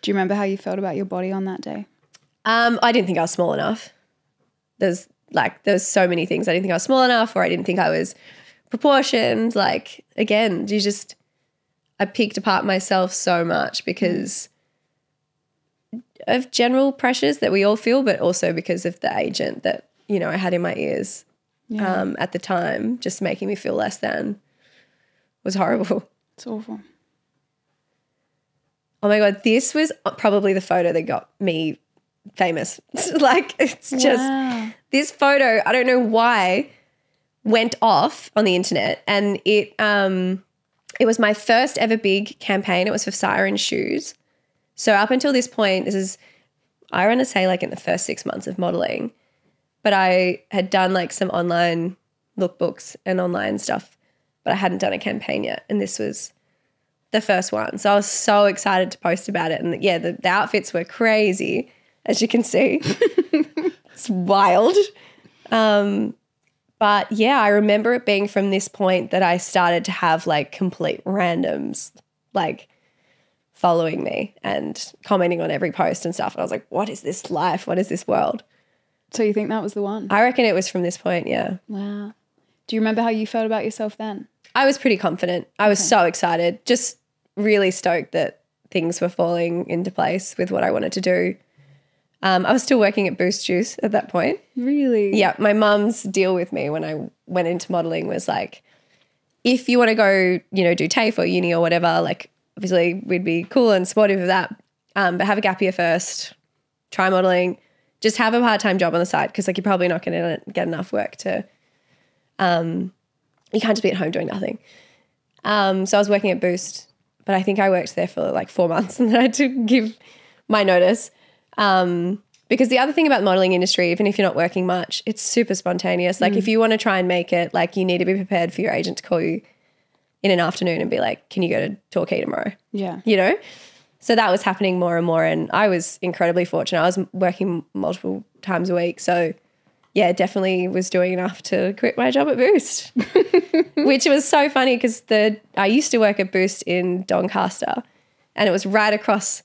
Do you remember how you felt about your body on that day? I didn't think I was small enough. There's so many things. I didn't think I was small enough, or I didn't think I was proportioned. Like, again, I picked apart myself so much because of general pressures that we all feel, but also because of the agent that, you know, I had in my ears at the time, just making me feel less than, was horrible. It's awful. Oh my God, this was probably the photo that got me famous. Like, it's just this photo, I don't know why, went off on the internet, and it was my first ever big campaign. It was for Siren shoes. So up until this point, I want to say like in the first 6 months of modeling, but I had done like some online lookbooks and online stuff, but I hadn't done a campaign yet. And this was the first one. So I was so excited to post about it. And yeah, the outfits were crazy, as you can see. It's wild. But yeah, I remember it being from this point that I started to have like complete randoms like following me and commenting on every post and stuff. And I was like, what is this life? What is this world? So you think that was the one? I reckon it was from this point, yeah. Wow. Do you remember how you felt about yourself then? I was pretty confident. I was so excited, just really stoked that things were falling into place with what I wanted to do. I was still working at Boost Juice at that point. Really? Yeah. My mum's deal with me when I went into modelling was like, if you want to go, do TAFE or uni or whatever, like obviously we'd be cool and supportive of that, but have a gap year first, try modelling, just have a part-time job on the side because like you're probably not going to get enough work to you can't just be at home doing nothing. So I was working at Boost, but I think I worked there for like 4 months and then I had to give my notice. Because the other thing about the modelling industry, even if you're not working much, it's super spontaneous. Like if you want to try and make it, like you need to be prepared for your agent to call you in an afternoon and be like, can you go to Torquay tomorrow? Yeah. So that was happening more and more and I was incredibly fortunate. I was working multiple times a week. So yeah, definitely was doing enough to quit my job at Boost, which was so funny because I used to work at Boost in Doncaster and it was right across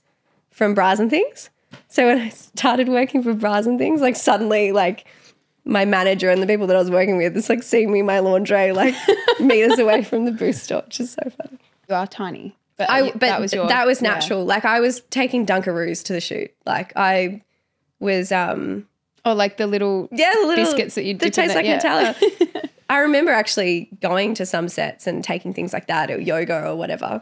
from Bras and Things. So when I started working for Bras and Things, like suddenly like my manager and the people that I was working with, it's like seeing me in my laundry like meters away from the Boost store, which is so funny. You are tiny. But that was natural. Yeah. Like I was taking Dunkaroos to the shoot. Like I was or like the little biscuits that you dip taste like Nutella. I remember actually going to some sets and taking things like that or yoga or whatever.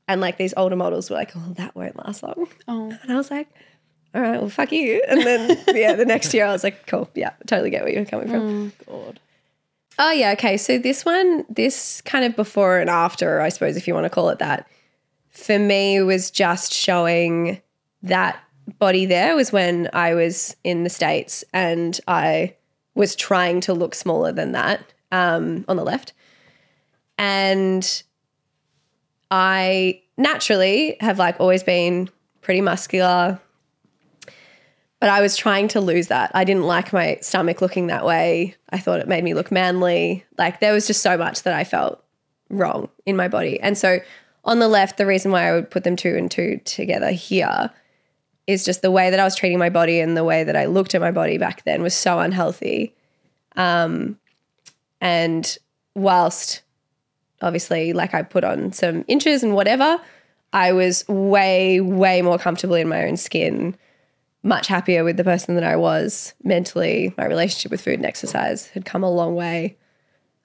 And like these older models were like, oh, that won't last long. Oh. And I was like, all right, well, fuck you. And then, yeah, the next year I was like, cool, yeah, totally get where you're coming from. Oh, God. Oh, yeah, okay. So this kind of before and after, I suppose, if you want to call it that, for me was just showing that body there was when I was in the States and I was trying to look smaller than that on the left. And I naturally have like always been pretty muscular, but I was trying to lose that. I didn't like my stomach looking that way. I thought it made me look manly. Like there was just so much that I felt wrong in my body. And so on the left, the reason why I would put them two and two together here is just the way that I was treating my body and the way that I looked at my body back then was so unhealthy. And whilst obviously like I put on some inches and whatever, I was way, way more comfortable in my own skin, much happier with the person that I was mentally. My relationship with food and exercise had come a long way.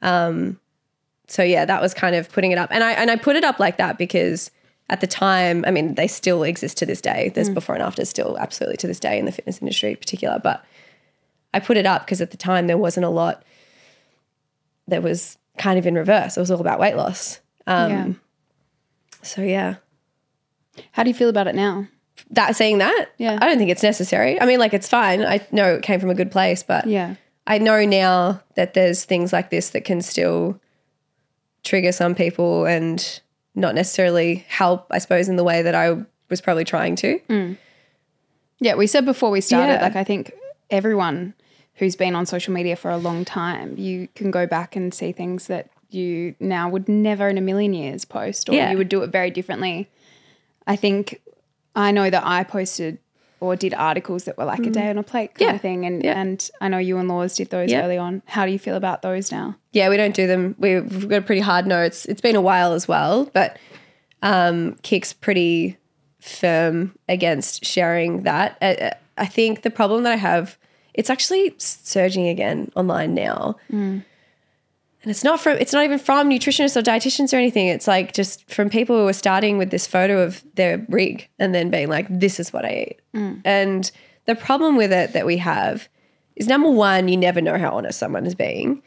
So yeah, that was kind of putting it up. And I put it up like that because at the time, I mean, they still exist to this day. There's before and after still absolutely to this day in the fitness industry in particular. But I put it up because at the time there wasn't a lot that was kind of in reverse. It was all about weight loss. So yeah. How do you feel about it now? Saying that? Yeah. I don't think it's necessary. I mean, like it's fine. I know it came from a good place, but yeah. I know now that there's things like this that can still trigger some people and not necessarily help, I suppose, in the way that I was probably trying to. Yeah, we said before we started, like I think everyone who's been on social media for a long time, you can go back and see things that you now would never in a million years post or you would do it very differently. I know that I posted or did articles that were like a day on a plate kind of thing and I know you and Laws did those early on. How do you feel about those now? Yeah, we don't do them. We've got a pretty hard no. It's been a while as well, but Kik's pretty firm against sharing that. I think the problem that I have, it's actually surging again online now. And it's not even from nutritionists or dietitians or anything. It's like just from people who are starting with this photo of their rig and then being like, this is what I eat. And the problem with it that we have is, number one, you never know how honest someone is being.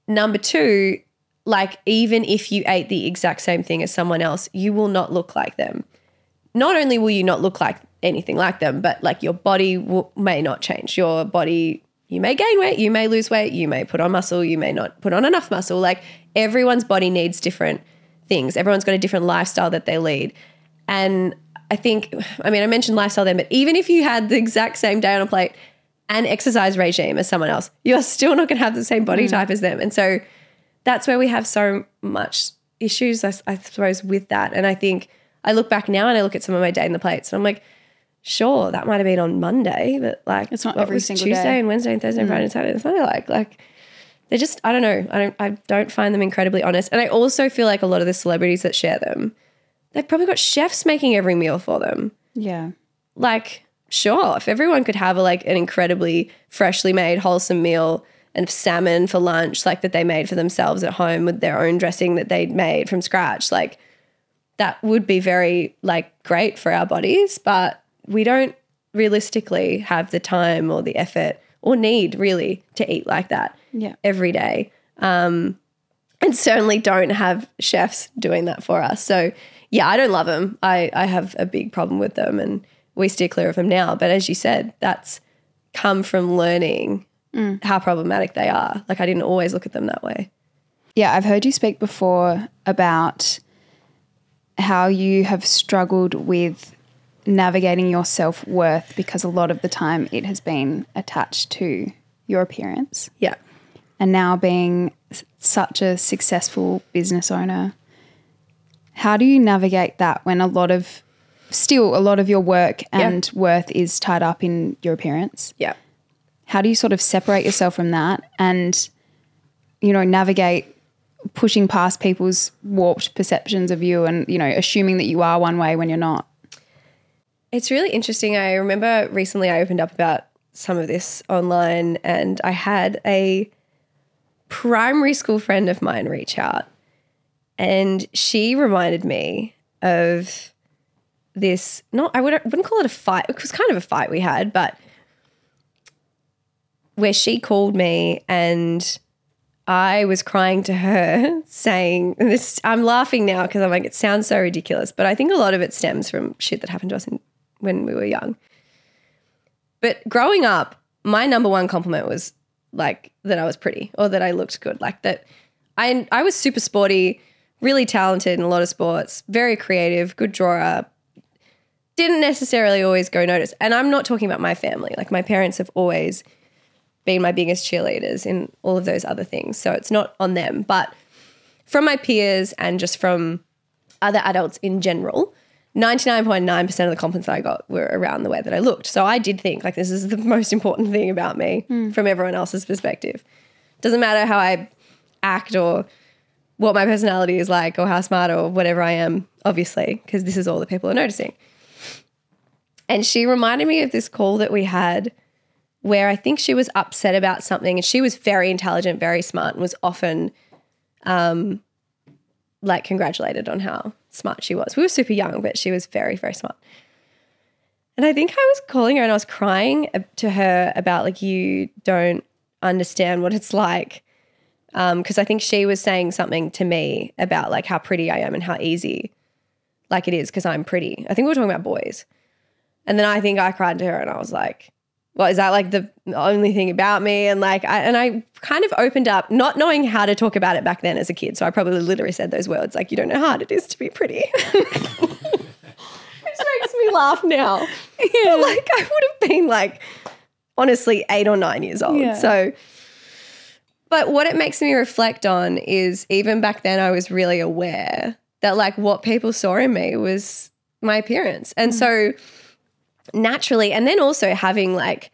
number two, like even if you ate the exact same thing as someone else, you will not look like them. Not only will you not look like anything like them, but like your body may not change. Your body, you may gain weight, you may lose weight, you may put on muscle, you may not put on enough muscle. Like everyone's body needs different things. Everyone's got a different lifestyle that they lead. And I think, I mean, I mentioned lifestyle then, but even if you had the exact same day on a plate and exercise regime as someone else, you're still not going to have the same body type as them. And so that's where we have so much issues, I suppose, with that. And I think I look back now and I look at some of my day in the plates and I'm like, sure, that might have been on Monday, but like it's not every single Tuesday day. And Wednesday and Thursday and Friday and Saturday and Sunday like they're just, I don't know. I don't find them incredibly honest. And I also feel like a lot of the celebrities that share them, they've probably got chefs making every meal for them. Yeah. Like, sure, if everyone could have an incredibly freshly made, wholesome meal and salmon for lunch, like that they made for themselves at home with their own dressing that they'd made from scratch, like that would be very like great for our bodies. But we don't realistically have the time or the effort or need really to eat like that every day. And certainly don't have chefs doing that for us. So yeah, I don't love them. I have a big problem with them and we steer clear of them now. But as you said, that's come from learning how problematic they are. Like I didn't always look at them that way. Yeah, I've heard you speak before about how you have struggled with navigating your self-worth because a lot of the time it has been attached to your appearance. Yeah. And now being such a successful business owner, how do you navigate that when a lot of your work and worth is tied up in your appearance? Yeah. How do you sort of separate yourself from that and, you know, navigate pushing past people's warped perceptions of you and, you know, assuming that you are one way when you're not? It's really interesting. I remember recently I opened up about some of this online and I had a primary school friend of mine reach out and she reminded me of this, I wouldn't call it a fight. It was kind of a fight we had, but where she called me and I was crying to her saying, and this, I'm laughing now because I'm like, it sounds so ridiculous, but I think a lot of it stems from shit that happened to us when we were young. But growing up, my number one compliment was like that I was pretty or that I looked good, like that I was super sporty, really talented in a lot of sports, very creative, good drawer, didn't necessarily always go notice. And I'm not talking about my family. Like my parents have always been my biggest cheerleaders in all of those other things. So it's not on them. But from my peers and just from other adults in general, 99.9% of the compliments that I got were around the way that I looked. So I did think like this is the most important thing about me from everyone else's perspective. Doesn't matter how I act or what my personality is like or how smart or whatever I am, obviously, because this is all that people are noticing. And she reminded me of this call that we had where I think she was upset about something and she was very intelligent, very smart and was often like congratulated on how smart she was. We were super young, but she was very, very smart. And I think I was calling her and I was crying to her about like, you don't understand what it's like. Because I think she was saying something to me about like how pretty I am and how easy like it is because I'm pretty. I think we were talking about boys. And then I think I cried to her and I was like, well, is that like the only thing about me? And like, I kind of opened up, not knowing how to talk about it back then as a kid. So I probably literally said those words like, you don't know how hard it is to be pretty. Which makes me laugh now. Yeah. But like I would have been like, honestly, 8 or 9 years old. Yeah. So, but what it makes me reflect on is even back then I was really aware that like what people saw in me was my appearance. And so naturally, and then also having like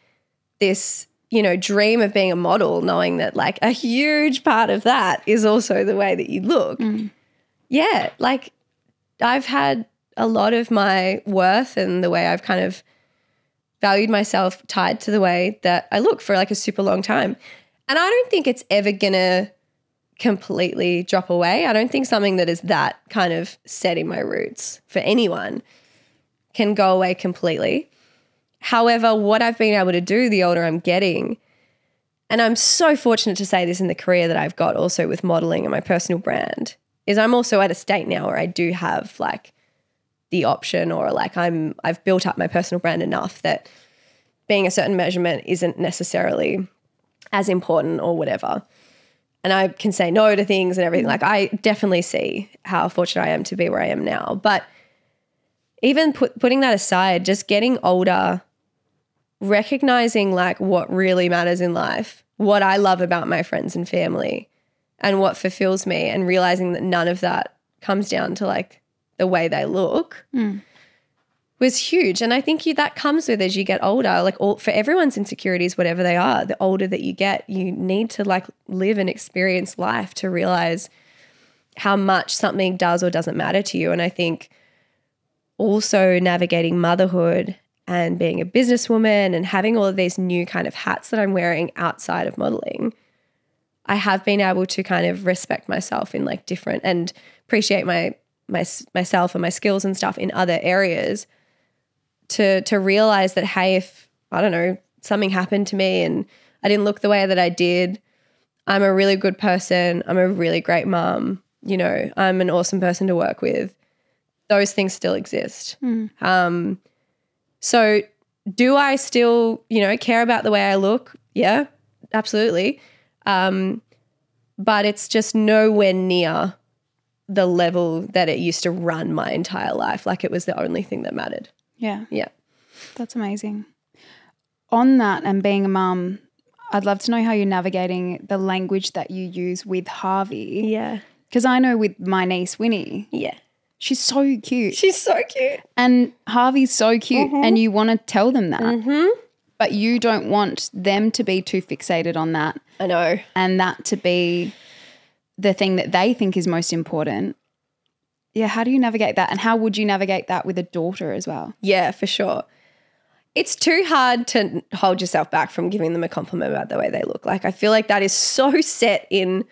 this, you know, dream of being a model, knowing that like a huge part of that is also the way that you look. Yeah, like I've had a lot of my worth and the way I've kind of valued myself tied to the way that I look for like a super long time. And I don't think it's ever gonna completely drop away. I don't think something that is that kind of set in my roots for anyone can go away completely. However, what I've been able to do the older I'm getting, and I'm so fortunate to say this in the career that I've got also with modeling and my personal brand, is I'm also at a state now where I do have like the option, or like I've built up my personal brand enough that being a certain measurement isn't necessarily as important or whatever. And I can say no to things and everything. Like I definitely see how fortunate I am to be where I am now. But even putting that aside, just getting older, recognizing like what really matters in life, what I love about my friends and family and what fulfills me, and realizing that none of that comes down to like the way they look was huge. And I think that comes with as you get older, like for everyone's insecurities, whatever they are, the older that you get, you need to like live and experience life to realize how much something does or doesn't matter to you. And I think also navigating motherhood and being a businesswoman and having all of these new kind of hats that I'm wearing outside of modeling, I have been able to kind of respect myself in like different, and appreciate myself and my skills and stuff in other areas, to realize that, hey, if, I don't know, something happened to me and I didn't look the way that I did, I'm a really good person, I'm a really great mom, you know, I'm an awesome person to work with. Those things still exist. So do I still, you know, care about the way I look? Yeah, absolutely. But it's just nowhere near the level that it used to run my entire life. Like it was the only thing that mattered. Yeah. Yeah. That's amazing. On that and being a mum, I'd love to know how you're navigating the language that you use with Harvey. Yeah. Because I know with my niece, Winnie. Yeah. She's so cute. She's so cute. And Harvey's so cute, and you want to tell them that. But you don't want them to be too fixated on that. I know. And that to be the thing that they think is most important. Yeah, how do you navigate that? And how would you navigate that with a daughter as well? Yeah, for sure. It's too hard to hold yourself back from giving them a compliment about the way they look. Like I feel like that is so set in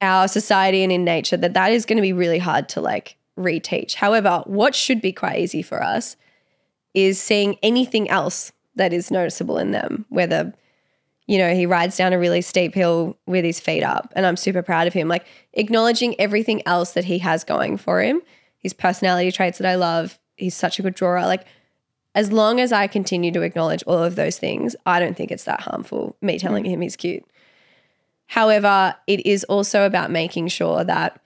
our society and in nature that is going to be really hard to like reteach. However, what should be quite easy for us is seeing anything else that is noticeable in them, whether, you know, he rides down a really steep hill with his feet up and I'm super proud of him, like acknowledging everything else that he has going for him, his personality traits that I love, he's such a good drawer. Like as long as I continue to acknowledge all of those things, I don't think it's that harmful, me telling him he's cute. However, it is also about making sure that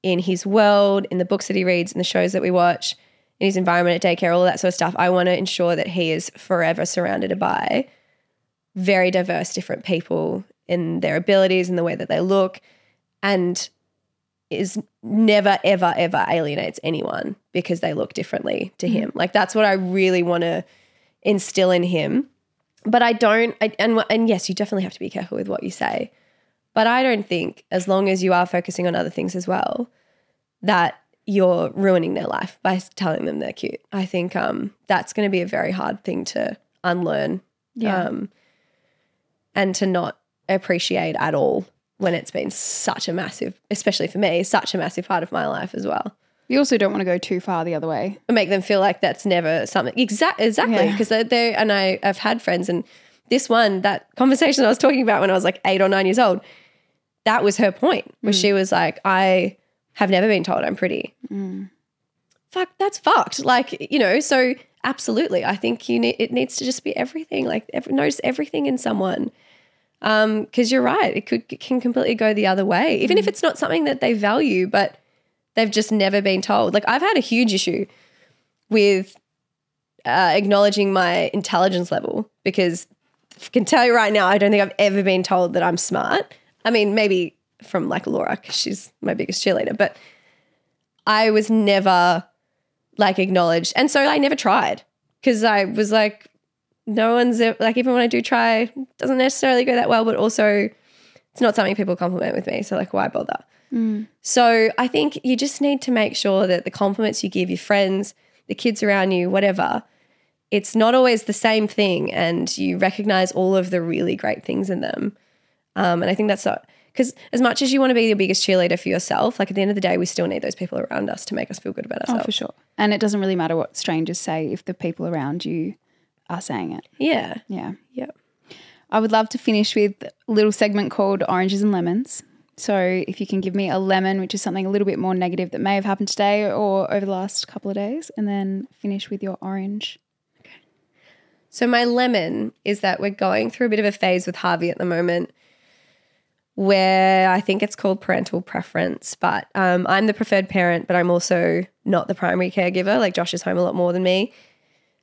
in his world, in the books that he reads, in the shows that we watch, in his environment at daycare, all that sort of stuff, I want to ensure that he is forever surrounded by very diverse different people in their abilities and the way that they look, and is never, ever, ever alienates anyone because they look differently to him. Like that's what I really want to instill in him. But and yes, you definitely have to be careful with what you say. But I don't think, as long as you are focusing on other things as well, that you're ruining their life by telling them they're cute. I think that's going to be a very hard thing to unlearn and to not appreciate at all when it's been such a massive, especially for me, such a massive part of my life as well. You also don't want to go too far the other way. And make them feel like that's never something. Exactly. Because I've had friends, and that conversation I was talking about when I was like 8 or 9 years old, that was her point, where she was like, I have never been told I'm pretty. Fuck, that's fucked. Like, you know, so absolutely. I think it needs to just be everything, like notice everything in someone. Because you're right, it can completely go the other way, even if it's not something that they value, but they've just never been told. Like I've had a huge issue with acknowledging my intelligence level, because I can tell you right now, I don't think I've ever been told that I'm smart. I mean, maybe from like Laura, because she's my biggest cheerleader, but I was never like acknowledged. And so I never tried, because I was like, no one's like, even when I do try, it doesn't necessarily go that well, but also it's not something people compliment with me. So like, why bother? So I think you just need to make sure that the compliments you give your friends, the kids around you, whatever, it's not always the same thing, and you recognize all of the really great things in them. And I think that's because as much as you want to be the biggest cheerleader for yourself, like at the end of the day, we still need those people around us to make us feel good about ourselves. Oh, for sure. And it doesn't really matter what strangers say if the people around you are saying it. Yeah. Yeah. Yeah. I would love to finish with a little segment called Oranges and Lemons. So if you can give me a lemon, which is something a little bit more negative that may have happened today or over the last couple of days, and then finish with your orange. So my lemon is that we're going through a bit of a phase with Harvey at the moment where I think it's called parental preference, but I'm the preferred parent, but I'm also not the primary caregiver. Like Josh is home a lot more than me.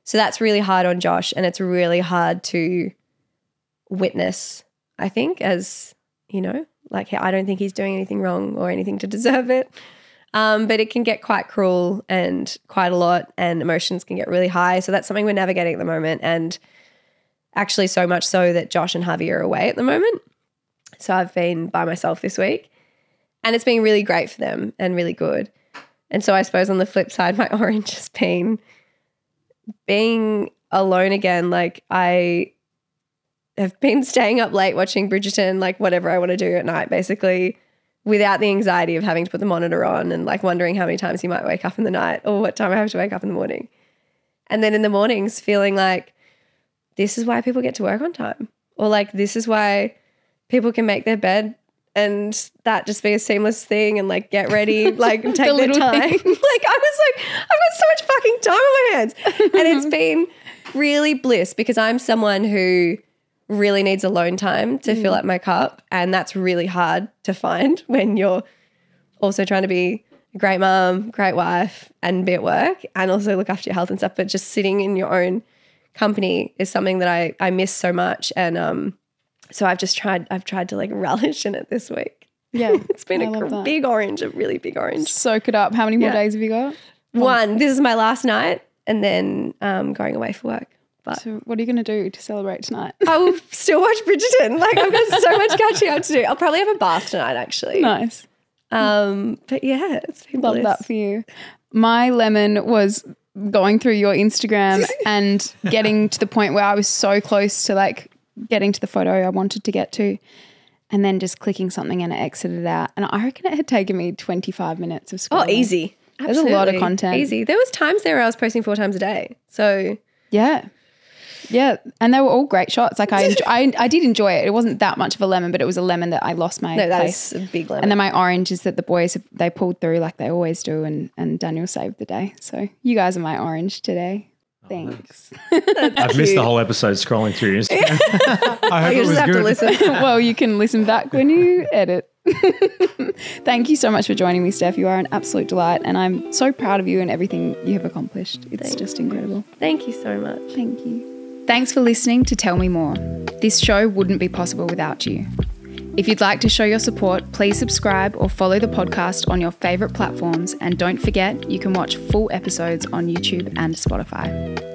So that's really hard on Josh, and it's really hard to witness, I think, as, you know, like I don't think he's doing anything wrong or anything to deserve it. But it can get quite cruel and quite a lot, and emotions can get really high. So that's something we're navigating at the moment, and actually so much so that Josh and Harvey are away at the moment. So I've been by myself this week, and it's been really great for them and really good. And so I suppose on the flip side, my orange has been being alone again. Like I have been staying up late watching Bridgerton, like whatever I want to do at night, basically, without the anxiety of having to put the monitor on and like wondering how many times he might wake up in the night or what time I have to wake up in the morning. And then in the mornings feeling like this is why people get to work on time, or like this is why people can make their bed and that just be a seamless thing and like get ready, like take their time. Like I was like, I've got so much fucking time on my hands. And it's been really bliss because I'm someone who really needs alone time to fill up my cup, and that's really hard to find when you're also trying to be a great mom, great wife, and be at work and also look after your health and stuff. But just sitting in your own company is something that I miss so much, and so I've tried to like relish in it this week. Yeah, it's been a big orange, a really big orange. Soak it up. How many more days have you got? One. This is my last night, and then going away for work. But so what are you going to do to celebrate tonight? I'll still watch Bridgerton. Like I've got so much catching up to do. I'll probably have a bath tonight, actually. Nice. But yeah, it's been Love bliss. that for you. My lemon was going through your Instagram and getting to the point where I was so close to like getting to the photo I wanted to get to, and then just clicking something and it exited out. And I reckon it had taken me 25 minutes of scrolling. Oh, easy. There's a lot of content. Easy. There was times there where I was posting 4 times a day. So yeah. Yeah, and they were all great shots. Like I did enjoy it. It wasn't that much of a lemon, but it was a lemon that I lost my place. Is a big lemon. And then my orange is that the boys, they pulled through like they always do, and Daniel saved the day. So you guys are my orange today. Thanks. I've missed the whole episode scrolling through Instagram. I hope You it was just have good. to listen. Well, you can listen back when you edit. Thank you so much for joining me, Steph. You are an absolute delight, and I'm so proud of you and everything you have accomplished. It's just incredible. Thank you so much. Thank you. Thanks for listening to Tell Me More. This show wouldn't be possible without you. If you'd like to show your support, please subscribe or follow the podcast on your favourite platforms, and don't forget you can watch full episodes on YouTube and Spotify.